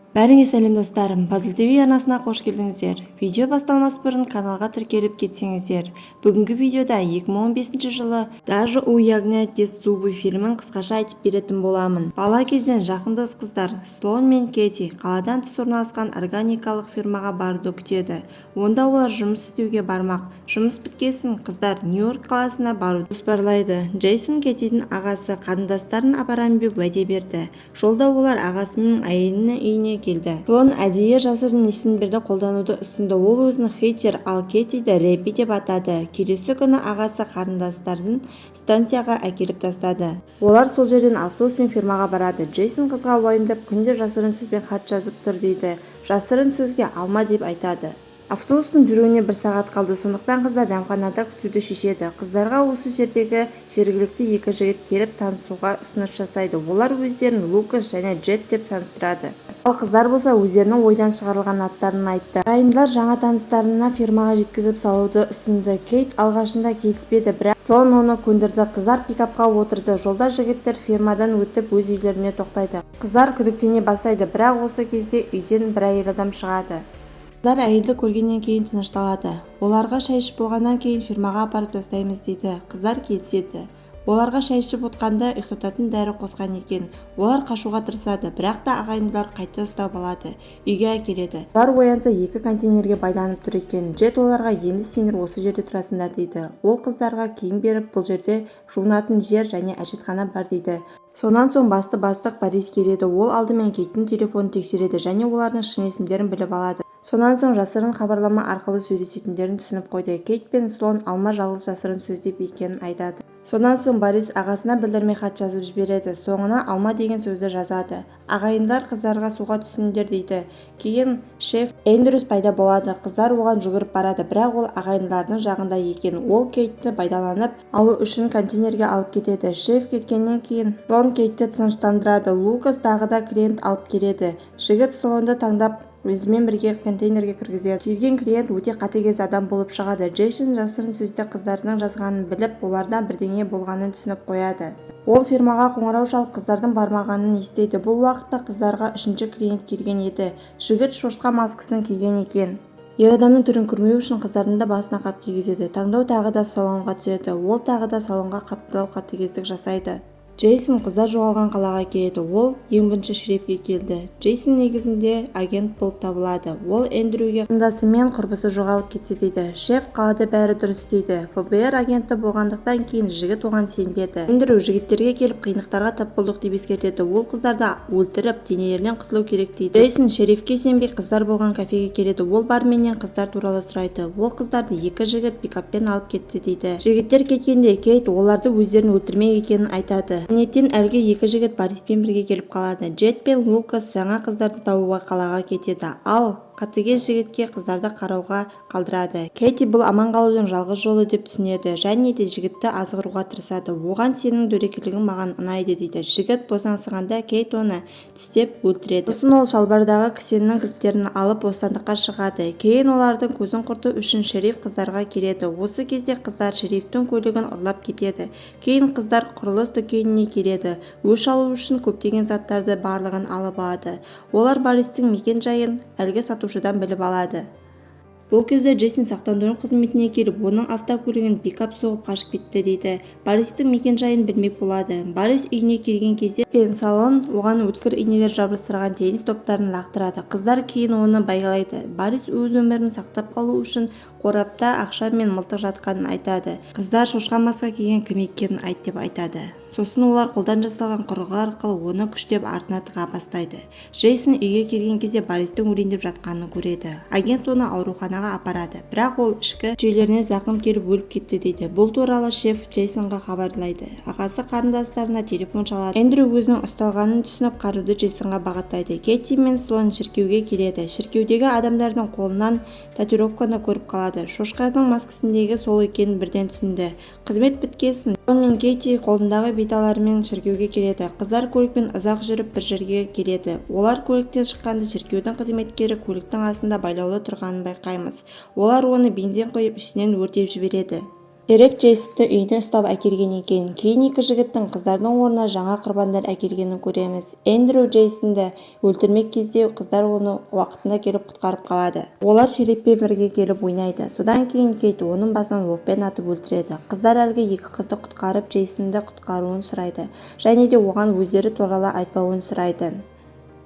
Бәріңе сәлем достарым, Puzzle TV арнасына қош келдіңіздер. Видео басталмас бұрын каналға тіркеліп кетсеңіздер. Бүгінгі видеода 2015 жылы «Даже у ягнят есть зубы» фильмін қысқаша айтып беретін боламын. Бала кезден жақын дос қыздар Слоун мен Кэти қаладан тыс орналасқан органикалық фермаға баруды күтеді. Онда олар жұмыс істеуге бармақ. Жұмыс біткесін қыздар Нью-Йорк қаласына баруды жоспарлайды. Джейсон Кэтидің ағасы қарындастарын апарамын деп уәде берді. Жолда олар ағасы мен әйелінің үйіне келді. Слоун әдейі жасырын есімдерді қолдануды ұсынды. Ол өзін Хейтер, ал Кэтиді Рэбби деп атады. Келесі күні ағасы қарындастарын станцияға әкеліп тастады. Олар сол жерден автобуспен фермаға барады. Джейсон қызға уайымдап күнде жасырын сөзбен хат жазып тұр дейді. Жасырын сөзге алма деп айтады. Автобустың жүруіне 1 сағат қалды, сондықтан қыздар дәмханада күтуді шешеді. Қыздарға осы жердегі жергілікті екі жігіт келіп танысуға ұсыныс жасайды. Олар өздерін Лукас және Джет деп таныстырады. Ал қыздар болса өздерінің ойдан шығарылған аттарын айтты. Ағайындылар жаңа таныстарына фермаға жеткізіп салуды ұсынды. Кейт алғашында келіспеді, бірақ Слоун оны көндірді. Қыздар пикапқа отырды. Жолда жігіттер фермадан өтіп өз үйлеріне тоқтайды. Қыздар күдіктене бастайды, бірақ осы кезде үйден бір әйел адам шығады. Қыздар әйелді көргеннен кейін тынышталады. Оларға шай ішіп болғаннан кейін фермаға апарып тастаймыз дейді. Қыздар келіседі. Оларға шай ішіп отқанда ұйықтататын дәрі қосқан екен. Олар қашуға тырысады, бірақ та ағайындылар қайта ұстап алады. Үйге әкеледі. Олар оянса 2 контейнерге байланып тұр екен. Джет оларға енді сендер осы жерде тұрасыңдар дейді. Ол қыздарға киім беріп, бұл жерде жуынатын жер және әжетхана бар дейді. Сонан соң бастық Борис келеді. Ол алдымен Кейттің телефонын тексереді және олардың шын есімдерін біліп алады. Сонан соң жасырын хабарлама арқылы сөйлесетіндерін түсініп қойды. Кейт пен Слоун алма жалғыз жасырын сөз деп екенін айтады. Сонан соң Борис ағасына білдірмей хат жазып жібереді. Соңына алма деген сөзді жазады. Ағайындар қыздарға суға түсіңдер дейді. Кейін шеф Эндрюс пайда болады. Қыздар оған жүгіріп барады, бірақ ол ағайындарының жағында екен. Ол Кейтті пайдаланып алу үшін контейнерге алып кетеді. Шеф кеткеннен кейін Слоун Кейтті тыныштандырады. Лукас тағы да клиент алып келеді. Жігіт Слоунды таңдап өзімен бірге контейнерге кіргізеді. Келген клиент өте қатыгез адам болып шығады. Джейсон жасырын сөзде қыздардың жазғанын біліп, олардан бірдеңе болғанын түсініп қояды. Ол фермаға қоңырау шалып қыздардың бармағанын естиді. Бұл уақытта қыздарға 3-ші клиент келген еді. Жігіт шошқа маскасын киген екен. Ер адамның түрін көрмеу үшін қыздардың да басына қап кигізеді. Таңдау тағы да Слоунға түседі. Ол тағы да Слоунға қатыгездік жасайды. Джейсон қыздар жоғалған қалаға келеді. Ол ең бірінші шерифке келді. Джейсон негізінде агент болып табылады. Ол Эндрюге қарындасы мен құрбысы жоғалып кетті дейді. Шеф қалада бәрі дұрыс дейді. ФБР агенті болғандықтан кейін жігіт оған сенбеді. Эндрю жігіттерге келіп қиындықтарға тап болдық деп ескертеді. Ол қыздарды өлтіріп денелерінен құтылу керек дейді. Джейсон шерифке сенбей қыздар болған кафеге келеді. Ол барменнен қыздар туралы сұрайды. Ол қыздарды 2 жігіт пикаппен алып кетті дейді. Жігіттер кеткенде Кейт оларды өздерін өлтірмек екенін айтады. Кенеттен әлгі 2 жігіт Бориспен бірге келіп қалады. Джет пен Лукас жаңа қыздарды табуға қалаға кетеді. Ал қатыгез жігітке қыздарды қарауға қалдырады. Кэти бұл аман қалудың жалғыз жолы деп түсінеді және де жігітті азғыруға тырысады. Оған сенің дөрекілігің маған ұнайды дейді. Жігіт босаңсығанда Кейт оны тістеп өлтіреді. Сосын ол шалбардағы кісеннің кілттерін алып бостандыққа шығады. Кейін олардың көзін құрту үшін шериф қыздарға келеді. Осы кезде қыздар шерифтің көлігін ұрлап кетеді. Кейін қыздар құрылыс дүкеніне келеді. Өш алу үшін көптеген заттарды барлығын алып алады. Олар Бористің мекен жайын әлгі сатушыдан біліп алады. Бұл кезде Джейсон сақтандыру қызметіне келіп, оның автокөлігін пикап соғып қашып кетті дейді. Бористің мекен жайын білмек болады. Борис үйіне келген кезде Слоун оған өткір инелер жабыстырған теннис топтарын лақтырады. Қыздар кейін оны байлайды. Борис өз өмірін сақтап қалу үшін қорапта ақша мен мылтық жатқанын айтады. Қыздар шошқа маска киген кім екенін айт деп айтады. Сосын олар қолдан жасалған құрылғы арқылы оны күштеп артына тыға бастайды. Джейсон үйге келген кезде Бористің өлеңдеп жатқанын көреді. Агент оны ауруханаға апарады, бірақ ол ішкі жүйелеріне зақым келіп өліп кетті дейді. Бұл туралы шеф Джейсонға хабарлайды. Ағасы қарындастарына телефон шалады. Эндрю өзінің ұсталғанын түсініп қаруды Джейсонға бағыттайды. Кэти мен Слоун шіркеуге келеді. Шіркеудегі адамдардың қолынан татуировканы көріп қалады. Шошқаның маскасындегі сол екенін бірден түсінді. Қызмет біткесін Слоун мен Кэти қолындағы беталарымен шіркеуге келеді. Қыздар көлікпен ұзақ жүріп бір жерге келеді. Олар көліктен шыққанда шіркеудің қызметкері көліктің астында байлаулы тұрғанын байқаймыз. Олар оны бензин құйып үстінен өртеп жібереді. шериф Джейсонды үйіне ұстап әкелген екен. Кейін екі жігіттің қыздардың орнына жаңа құрбандар әкелгенін көреміз. Эндрю Джейсонды өлтірмек кезде қыздар оны уақытында келіп құтқарып қалады. Олар шерифпен бірге келіп ойнайды. Содан кейін Кейт оның басын оқпен атып өлтіреді. Қыздар әлгі екі қызды құтқарып Джейсонды құтқаруын сұрайды және де оған өздері туралы айтпауын сұрайды.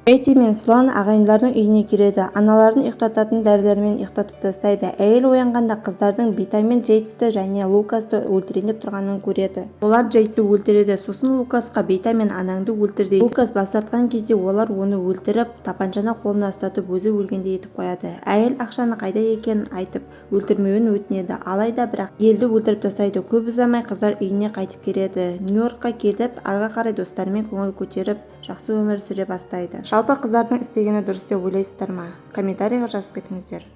Бетти мен Слоан ағайындардың үйіне келеді. Аналарын ұйықтататын дәрілермен ұйықтатып тастайды. Әйел оянғанда қыздардың Бита мен Джейдті және Лукасты өлтірейін деп тұрғанын көреді. Олар Джейдті өлтіреді. Сосын Лукасқа Бита мен анаңды өлтір дейді. Лукас бас тартқан кезде олар оны өлтіріп, тапаншаны қолына ұстатып өзі өлгендей етіп қояды. Әйел ақшаны қайда екенін айтып, өлтірмеуін өтінеді. Алайда бірақ елді өлтіріп тастайды. Көп ұзамай қыздар үйіне қайтып келеді. Нью-Йоркқа келіп, арға қарай достарымен көңіл көтеріп, жақсы өмір сүре бастайды. Жалпы қыздардың істегені дұрыс деп ойлайсыздар ма? Комментарийға жазып кетіңіздер.